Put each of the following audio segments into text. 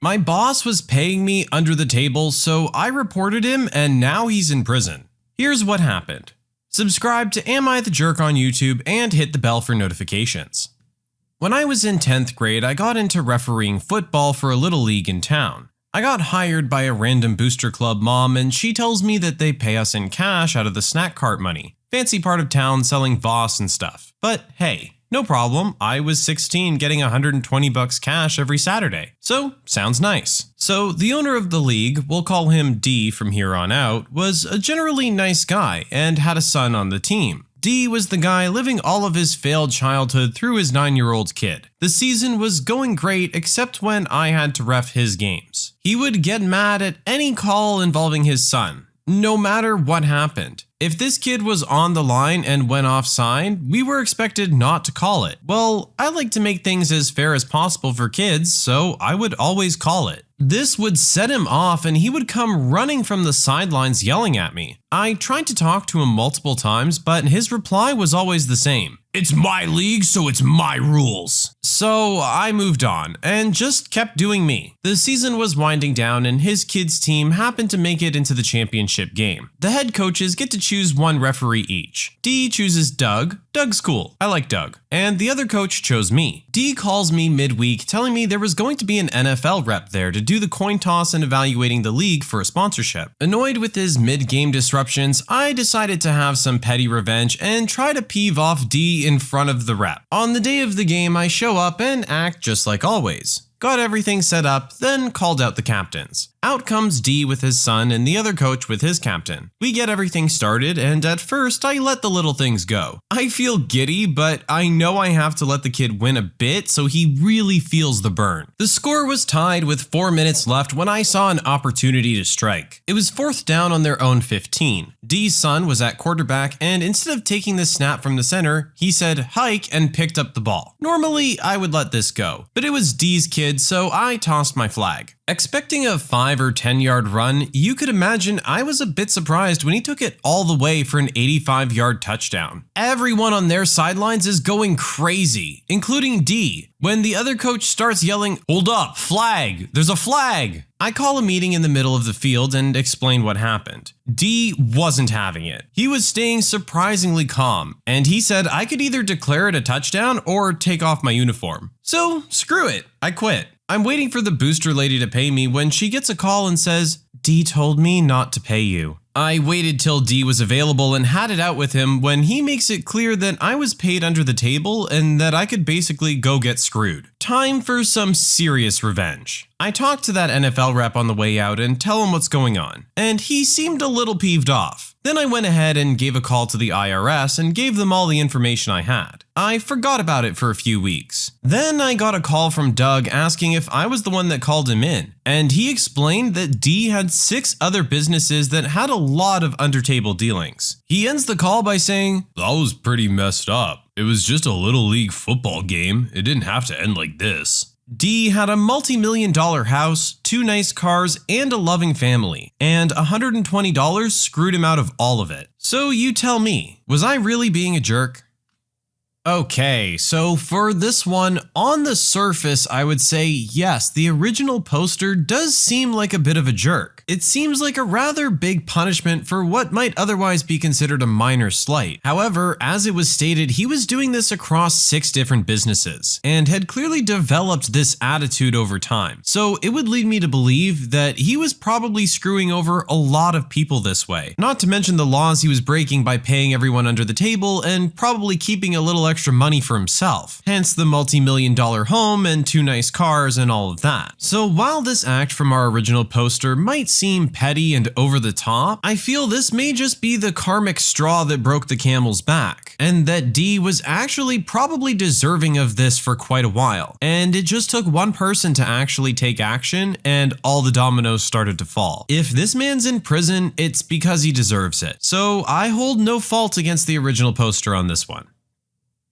My boss was paying me under the table, so I reported him and now he's in prison. Here's what happened. Subscribe to Am I the Jerk on YouTube and hit the bell for notifications. When I was in 10th grade, I got into refereeing football for a little league in town. I got hired by a random booster club mom and she tells me that they pay us in cash out of the snack cart money. Fancy part of town selling Voss and stuff. But hey, no problem, I was 16 getting $120 cash every Saturday. So, sounds nice. So, the owner of the league, we'll call him D from here on out, was a generally nice guy and had a son on the team. D was the guy living all of his failed childhood through his 9-year-old kid. The season was going great except when I had to ref his games. He would get mad at any call involving his son, no matter what happened. If this kid was on the line and went offside, we were expected not to call it. Well, I like to make things as fair as possible for kids, so I would always call it. This would set him off and he would come running from the sidelines yelling at me. I tried to talk to him multiple times, but his reply was always the same. It's my league, so it's my rules. So I moved on and just kept doing me. The season was winding down and his kids' team happened to make it into the championship game. The head coaches get to choose one referee each. D chooses Doug. Doug's cool. I like Doug. And the other coach chose me. D calls me midweek telling me there was going to be an NFL rep there to do the coin toss and evaluating the league for a sponsorship. Annoyed with his mid-game disruptions, I decided to have some petty revenge and try to peeve off D in front of the rep. On the day of the game, I show up and act just like always. Got everything set up, then called out the captains. Out comes D with his son and the other coach with his captain. We get everything started and at first I let the little things go. I feel giddy, but I know I have to let the kid win a bit so he really feels the burn. The score was tied with 4 minutes left when I saw an opportunity to strike. It was 4th down on their own 15. D's son was at quarterback and instead of taking the snap from the center, he said hike and picked up the ball. Normally I would let this go, but it was D's kid so I tossed my flag. Expecting a 5 or 10 yard run, you could imagine I was a bit surprised when he took it all the way for an 85-yard touchdown. Everyone on their sidelines is going crazy, including D, when the other coach starts yelling, "Hold up, flag, there's a flag!" I call a meeting in the middle of the field and explain what happened. D wasn't having it. He was staying surprisingly calm, and he said I could either declare it a touchdown or take off my uniform. So screw it, I quit. I'm waiting for the booster lady to pay me when she gets a call and says, "D told me not to pay you." I waited till D was available and had it out with him when he makes it clear that I was paid under the table and that I could basically go get screwed. Time for some serious revenge. I talked to that NFL rep on the way out and tell him what's going on, and he seemed a little peeved off. Then I went ahead and gave a call to the IRS and gave them all the information I had. I forgot about it for a few weeks. Then I got a call from Doug asking if I was the one that called him in, and he explained that D had 6 other businesses that had a lot of under-table dealings. He ends the call by saying, "That was pretty messed up. It was just a little league football game. It didn't have to end like this." D had a multi-million-dollar house, 2 nice cars, and a loving family, and $120 screwed him out of all of it. So you tell me, was I really being a jerk? Okay, so for this one, on the surface, I would say yes, the original poster does seem like a bit of a jerk. It seems like a rather big punishment for what might otherwise be considered a minor slight. However, as it was stated, he was doing this across 6 different businesses and had clearly developed this attitude over time. So it would lead me to believe that he was probably screwing over a lot of people this way. Not to mention the laws he was breaking by paying everyone under the table and probably keeping a little extra money for himself, hence the multi-million-dollar home and 2 nice cars and all of that. So while this act from our original poster might seem petty and over the top, I feel this may just be the karmic straw that broke the camel's back, and that D was actually probably deserving of this for quite a while, and it just took one person to actually take action and all the dominoes started to fall. If this man's in prison, it's because he deserves it. So I hold no fault against the original poster on this one.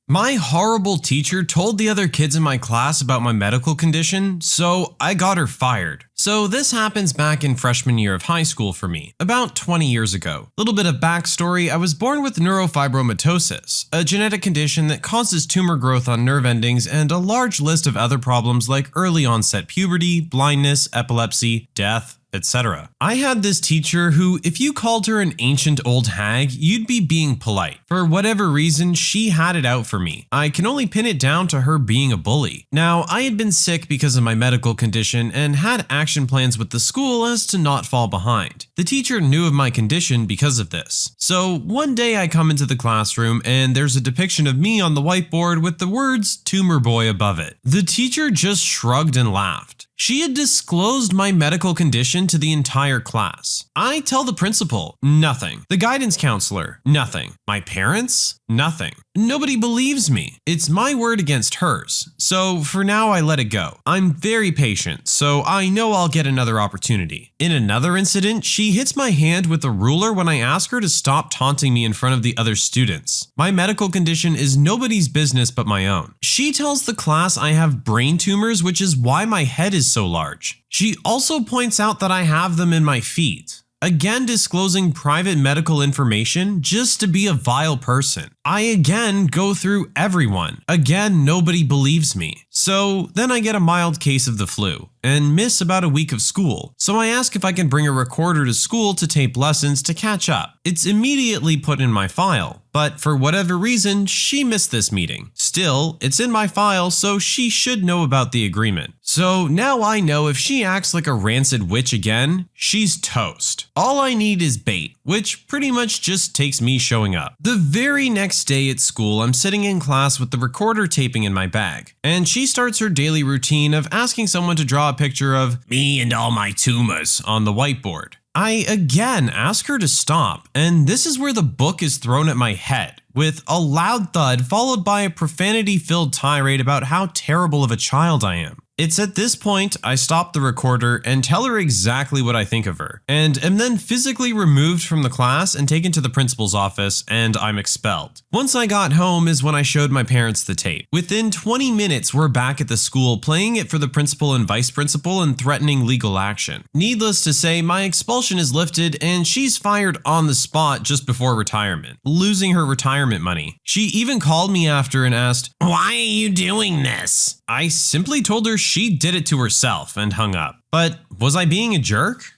My horrible teacher told the other kids in my class about my medical condition, so I got her fired. So this happens back in freshman year of high school for me, about 20 years ago. Little bit of backstory, I was born with neurofibromatosis, a genetic condition that causes tumor growth on nerve endings and a large list of other problems like early onset puberty, blindness, epilepsy, death, etc. I had this teacher who, if you called her an ancient old hag, you'd be being polite. For whatever reason, she had it out for me. I can only pin it down to her being a bully. Now, I had been sick because of my medical condition and had action plans with the school as to not fall behind. The teacher knew of my condition because of this. So one day I come into the classroom and there's a depiction of me on the whiteboard with the words "tumor boy" above it. The teacher just shrugged and laughed. She had disclosed my medical condition to the entire class. I tell the principal, nothing. The guidance counselor, nothing. My parents, nothing. Nobody believes me. It's my word against hers. So for now, I let it go. I'm very patient, so I know I'll get another opportunity. In another incident, she hits my hand with a ruler when I ask her to stop taunting me in front of the other students. My medical condition is nobody's business but my own. She tells the class I have brain tumors, which is why my head is so large. She also points out that I have them in my feet. Again disclosing private medical information just to be a vile person. I again go through everyone. Again, nobody believes me. So then I get a mild case of the flu and miss about a week of school. So I ask if I can bring a recorder to school to tape lessons to catch up. It's immediately put in my file, but for whatever reason, she missed this meeting. Still, it's in my file, so she should know about the agreement. So now I know if she acts like a rancid witch again, she's toast. All I need is bait, which pretty much just takes me showing up. The very next day at school, I'm sitting in class with the recorder taping in my bag, and she starts her daily routine of asking someone to draw a picture of me and all my tumors on the whiteboard. I again ask her to stop, and this is where the book is thrown at my head, with a loud thud followed by a profanity-filled tirade about how terrible of a child I am. It's at this point I stop the recorder and tell her exactly what I think of her, and am then physically removed from the class and taken to the principal's office, and I'm expelled. Once I got home is when I showed my parents the tape. Within 20 minutes, we're back at the school playing it for the principal and vice principal and threatening legal action. Needless to say, my expulsion is lifted and she's fired on the spot just before retirement, losing her retirement money. She even called me after and asked, "Why are you doing this?" I simply told her she did it to herself and hung up. But was I being a jerk?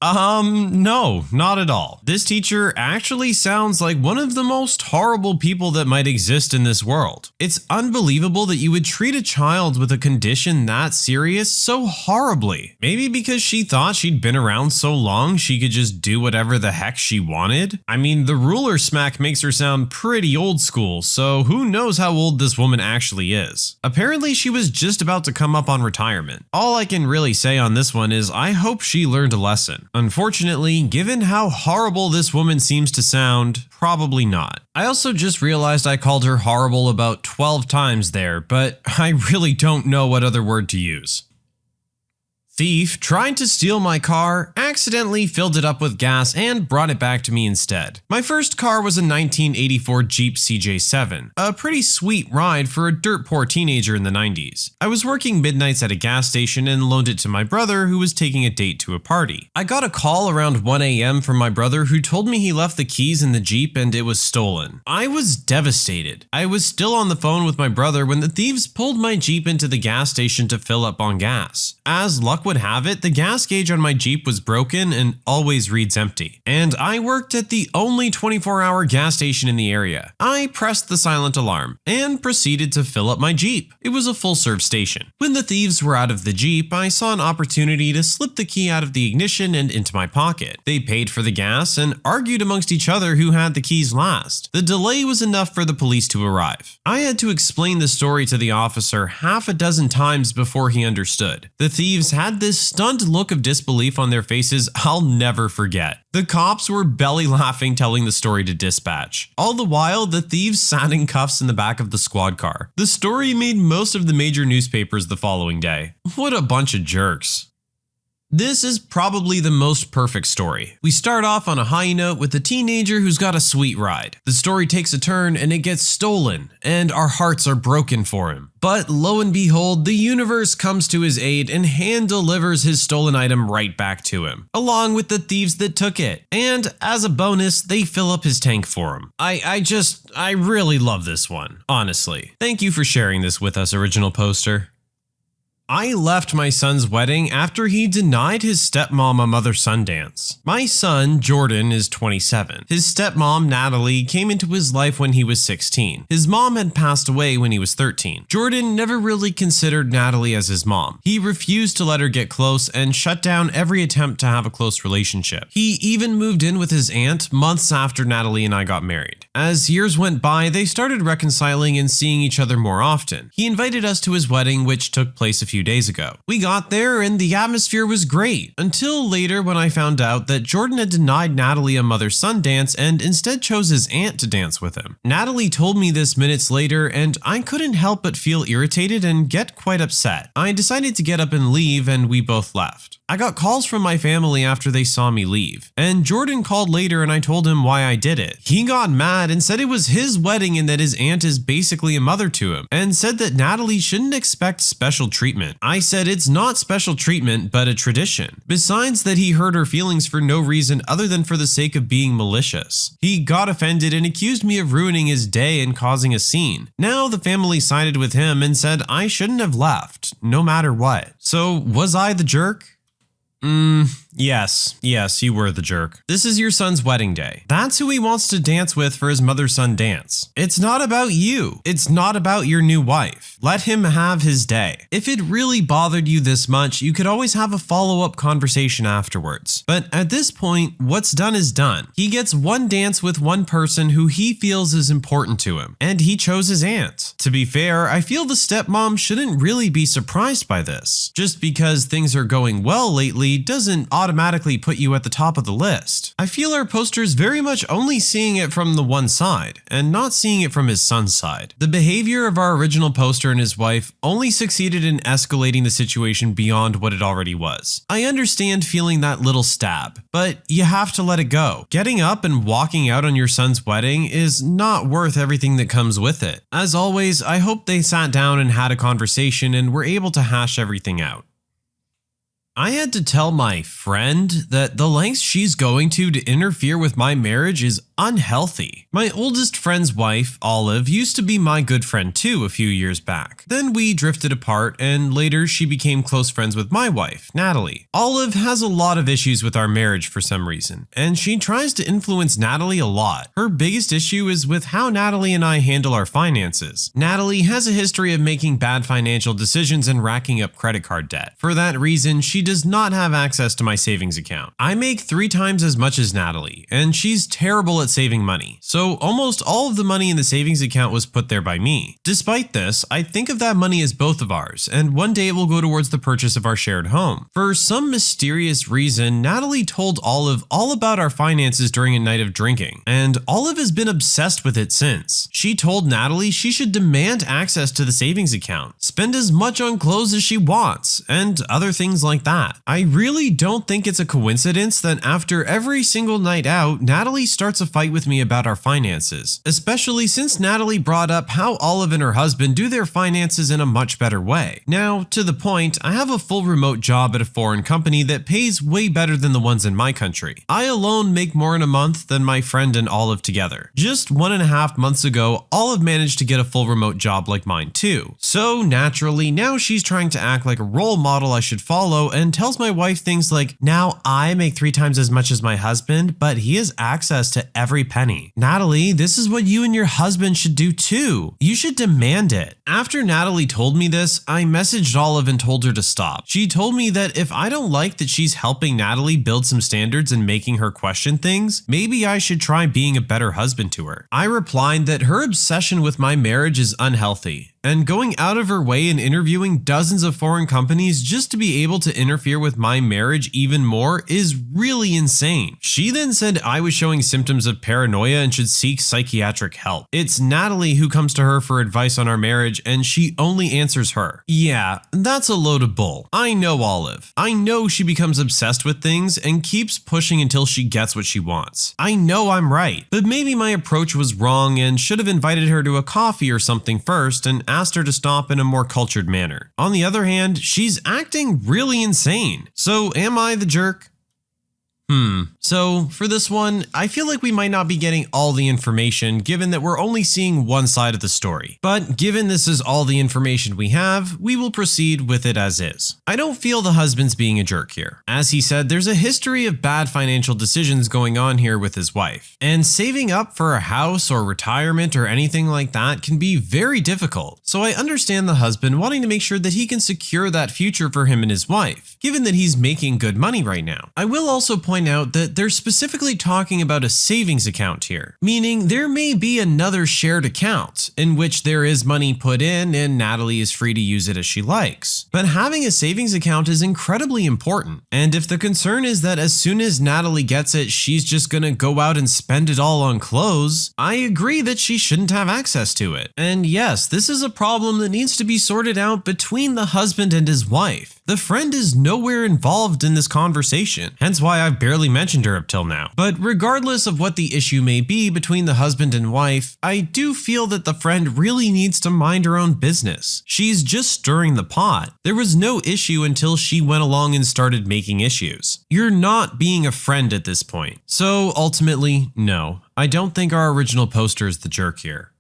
No, not at all. This teacher actually sounds like one of the most horrible people that might exist in this world. It's unbelievable that you would treat a child with a condition that serious so horribly. Maybe because she thought she'd been around so long she could just do whatever the heck she wanted? I mean, the ruler smack makes her sound pretty old school, so who knows how old this woman actually is. Apparently she was just about to come up on retirement. All I can really say on this one is I hope she learned a lesson. Unfortunately, given how horrible this woman seems to sound, probably not. I also just realized I called her horrible about 12 times there, but I really don't know what other word to use. Thief tried to steal my car, accidentally filled it up with gas, and brought it back to me instead. My first car was a 1984 Jeep CJ7, a pretty sweet ride for a dirt poor teenager in the 90s. I was working midnights at a gas station and loaned it to my brother who was taking a date to a party. I got a call around 1 a.m. from my brother who told me he left the keys in the Jeep and it was stolen. I was devastated. I was still on the phone with my brother when the thieves pulled my Jeep into the gas station to fill up on gas. As luck would have it, the gas gauge on my Jeep was broken and always reads empty. And I worked at the only 24-hour gas station in the area. I pressed the silent alarm and proceeded to fill up my Jeep. It was a full-serve station. When the thieves were out of the Jeep, I saw an opportunity to slip the key out of the ignition and into my pocket. They paid for the gas and argued amongst each other who had the keys last. The delay was enough for the police to arrive. I had to explain the story to the officer half a dozen times before he understood. The thieves had this stunned look of disbelief on their faces I'll never forget. The cops were belly laughing telling the story to dispatch. All the while, the thieves sat in cuffs in the back of the squad car. The story made most of the major newspapers the following day. What a bunch of jerks. This is probably the most perfect story. We start off on a high note with a teenager who's got a sweet ride. The story takes a turn and it gets stolen, and our hearts are broken for him. But lo and behold, the universe comes to his aid and hand delivers his stolen item right back to him, along with the thieves that took it. And as a bonus, they fill up his tank for him. I really love this one, honestly. Thank you for sharing this with us, original poster. I left my son's wedding after he denied his stepmom a mother-son dance. My son, Jordan, is 27. His stepmom, Natalie, came into his life when he was 16. His mom had passed away when he was 13. Jordan never really considered Natalie as his mom. He refused to let her get close and shut down every attempt to have a close relationship. He even moved in with his aunt months after Natalie and I got married. As years went by, they started reconciling and seeing each other more often. He invited us to his wedding, which took place a few days ago. We got there and the atmosphere was great, until later when I found out that Jordan had denied Natalie a mother-son dance and instead chose his aunt to dance with him. Natalie told me this minutes later and I couldn't help but feel irritated and get quite upset. I decided to get up and leave and we both left. I got calls from my family after they saw me leave, and Jordan called later and I told him why I did it. He got mad and said it was his wedding and that his aunt is basically a mother to him, and said that Natalie shouldn't expect special treatment. I said it's not special treatment, but a tradition. Besides that, he hurt her feelings for no reason other than for the sake of being malicious. He got offended and accused me of ruining his day and causing a scene. Now the family sided with him and said I shouldn't have left, no matter what. So was I the jerk? Yes, you were the jerk. This is your son's wedding day. That's who he wants to dance with for his mother-son dance. It's not about you. It's not about your new wife. Let him have his day. If it really bothered you this much, you could always have a follow-up conversation afterwards. But at this point, what's done is done. He gets one dance with one person who he feels is important to him, and he chose his aunt. To be fair, I feel the stepmom shouldn't really be surprised by this. Just because things are going well lately doesn't automatically put you at the top of the list. I feel our poster's very much only seeing it from the one side, and not seeing it from his son's side. The behavior of our original poster and his wife only succeeded in escalating the situation beyond what it already was. I understand feeling that little stab, but you have to let it go. Getting up and walking out on your son's wedding is not worth everything that comes with it. As always, I hope they sat down and had a conversation and were able to hash everything out. I had to tell my friend that the lengths she's going to interfere with my marriage is unhealthy. My oldest friend's wife, Olive, used to be my good friend too a few years back. Then we drifted apart and later she became close friends with my wife, Natalie. Olive has a lot of issues with our marriage for some reason, and she tries to influence Natalie a lot. Her biggest issue is with how Natalie and I handle our finances. Natalie has a history of making bad financial decisions and racking up credit card debt. For that reason, she does not have access to my savings account. I make 3 times as much as Natalie, and she's terrible at saving money. So almost all of the money in the savings account was put there by me. Despite this, I think of that money as both of ours, and one day it will go towards the purchase of our shared home. For some mysterious reason, Natalie told Olive all about our finances during a night of drinking, and Olive has been obsessed with it since. She told Natalie she should demand access to the savings account, spend as much on clothes as she wants, and other things like that. I really don't think it's a coincidence that after every single night out, Natalie starts a fight with me about our finances, especially since Natalie brought up how Olive and her husband do their finances in a much better way. Now, to the point, I have a full remote job at a foreign company that pays way better than the ones in my country. I alone make more in a month than my friend and Olive together. Just 1.5 months ago, Olive managed to get a full remote job like mine too. So naturally, now she's trying to act like a role model I should follow and tells my wife things like, now I make 3 times as much as my husband, but he has access to every penny. Natalie, this is what you and your husband should do too. You should demand it. After Natalie told me this, I messaged Olive and told her to stop. She told me that if I don't like that she's helping Natalie build some standards and making her question things, maybe I should try being a better husband to her. I replied that her obsession with my marriage is unhealthy, and going out of her way and interviewing dozens of foreign companies just to be able to interfere with my marriage even more is really insane. She then said I was showing symptoms of paranoia and should seek psychiatric help. It's Natalie who comes to her for advice on our marriage, and she only answers her. Yeah, that's a load of bull. I know Olive. I know she becomes obsessed with things and keeps pushing until she gets what she wants. I know I'm right, but maybe my approach was wrong and should have invited her to a coffee or something first and asked her to stop in a more cultured manner. On the other hand, she's acting really insane. So am I the jerk? So for this one, I feel like we might not be getting all the information given that we're only seeing one side of the story. But given this is all the information we have, we will proceed with it as is. I don't feel the husband's being a jerk here. As he said, there's a history of bad financial decisions going on here with his wife. And saving up for a house or retirement or anything like that can be very difficult. So I understand the husband wanting to make sure that he can secure that future for him and his wife, given that he's making good money right now. I will also point out that they're specifically talking about a savings account here, meaning there may be another shared account in which there is money put in and Natalie is free to use it as she likes. But having a savings account is incredibly important, and if the concern is that as soon as Natalie gets it, she's just gonna go out and spend it all on clothes, I agree that she shouldn't have access to it. And yes, this is a problem that needs to be sorted out between the husband and his wife. The friend is nowhere involved in this conversation, hence why I've barely mentioned her up till now. But regardless of what the issue may be between the husband and wife, I do feel that the friend really needs to mind her own business. She's just stirring the pot. There was no issue until she went along and started making issues. You're not being a friend at this point. So ultimately, no, I don't think our original poster is the jerk here.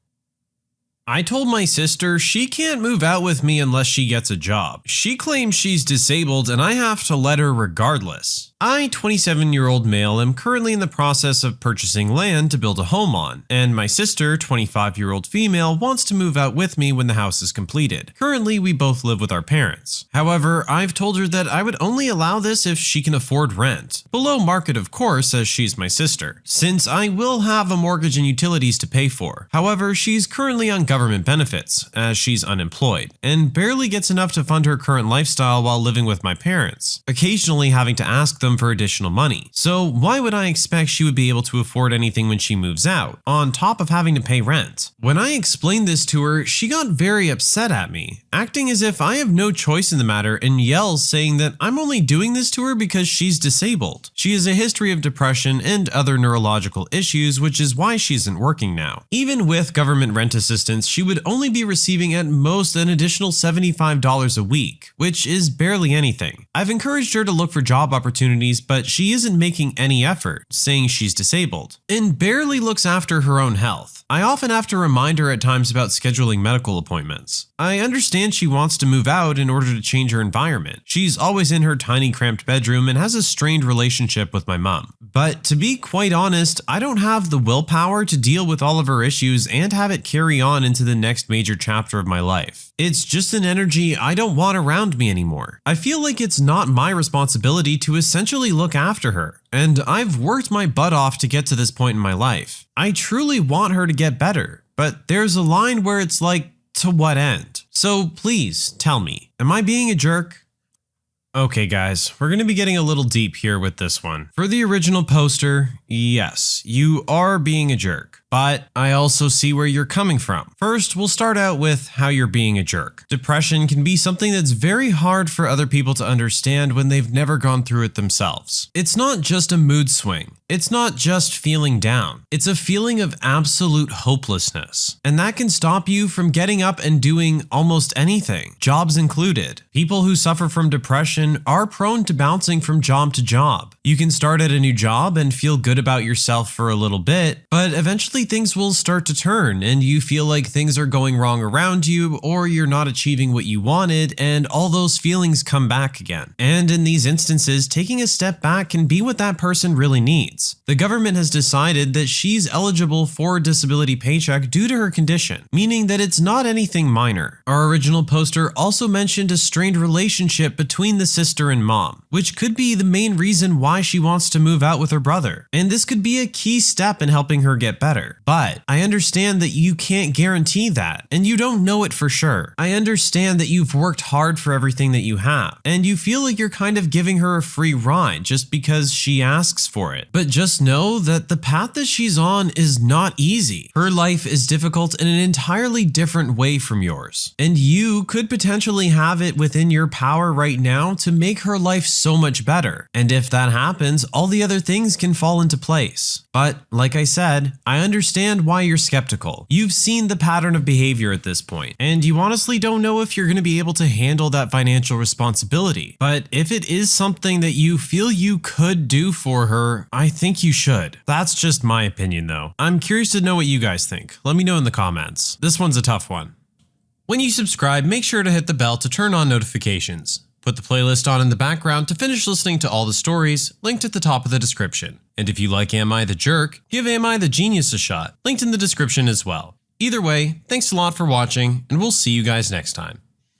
I told my sister she can't move out with me unless she gets a job. She claims she's disabled and I have to let her regardless. I, 27-year-old male, am currently in the process of purchasing land to build a home on, and my sister, 25-year-old female, wants to move out with me when the house is completed. Currently, we both live with our parents. However, I've told her that I would only allow this if she can afford rent. Below market, of course, as she's my sister, since I will have a mortgage and utilities to pay for. However, she's currently on government benefits, as she's unemployed, and barely gets enough to fund her current lifestyle while living with my parents, occasionally having to ask them for additional money. So why would I expect she would be able to afford anything when she moves out, on top of having to pay rent? When I explained this to her, she got very upset at me, acting as if I have no choice in the matter and yells saying that I'm only doing this to her because she's disabled. She has a history of depression and other neurological issues, which is why she isn't working now. Even with government rent assistance, she would only be receiving at most an additional $75 a week, which is barely anything. I've encouraged her to look for job opportunities, but she isn't making any effort, saying she's disabled, and barely looks after her own health. I often have to remind her at times about scheduling medical appointments. I understand she wants to move out in order to change her environment. She's always in her tiny cramped bedroom and has a strained relationship with my mom. But to be quite honest, I don't have the willpower to deal with all of her issues and have it carry on into the next major chapter of my life. It's just an energy I don't want around me anymore. I feel like it's not my responsibility to essentially look after her, and I've worked my butt off to get to this point in my life. I truly want her to get better, but there's a line where it's like, to what end? So please tell me, am I being a jerk? Okay guys, we're going to be getting a little deep here with this one. For the original poster, yes, you are being a jerk. But I also see where you're coming from. First, we'll start out with how you're being a jerk. Depression can be something that's very hard for other people to understand when they've never gone through it themselves. It's not just a mood swing. It's not just feeling down. It's a feeling of absolute hopelessness. And that can stop you from getting up and doing almost anything, jobs included. People who suffer from depression are prone to bouncing from job to job. You can start at a new job and feel good about yourself for a little bit, but eventually things will start to turn and you feel like things are going wrong around you or you're not achieving what you wanted, and all those feelings come back again. And in these instances, taking a step back can be what that person really needs. benefits. The government has decided that she's eligible for a disability paycheck due to her condition, meaning that it's not anything minor. Our original poster also mentioned a strained relationship between the sister and mom, which could be the main reason why she wants to move out with her brother, and this could be a key step in helping her get better. But I understand that you can't guarantee that, and you don't know it for sure. I understand that you've worked hard for everything that you have, and you feel like you're kind of giving her a free ride just because she asks for it. But just know that the path that she's on is not easy. Her life is difficult in an entirely different way from yours, and you could potentially have it within your power right now to make her life so much better. And if that happens, all the other things can fall into place. But like I said, I understand why you're skeptical. You've seen the pattern of behavior at this point, and you honestly don't know if you're going to be able to handle that financial responsibility. But if it is something that you feel you could do for her, I think you should. That's just my opinion though. I'm curious to know what you guys think. Let me know in the comments. This one's a tough one. When you subscribe, make sure to hit the bell to turn on notifications. Put the playlist on in the background to finish listening to all the stories, linked at the top of the description. And if you like Am I the Jerk, give Am I the Genius a shot, linked in the description as well. Either way, thanks a lot for watching, and we'll see you guys next time.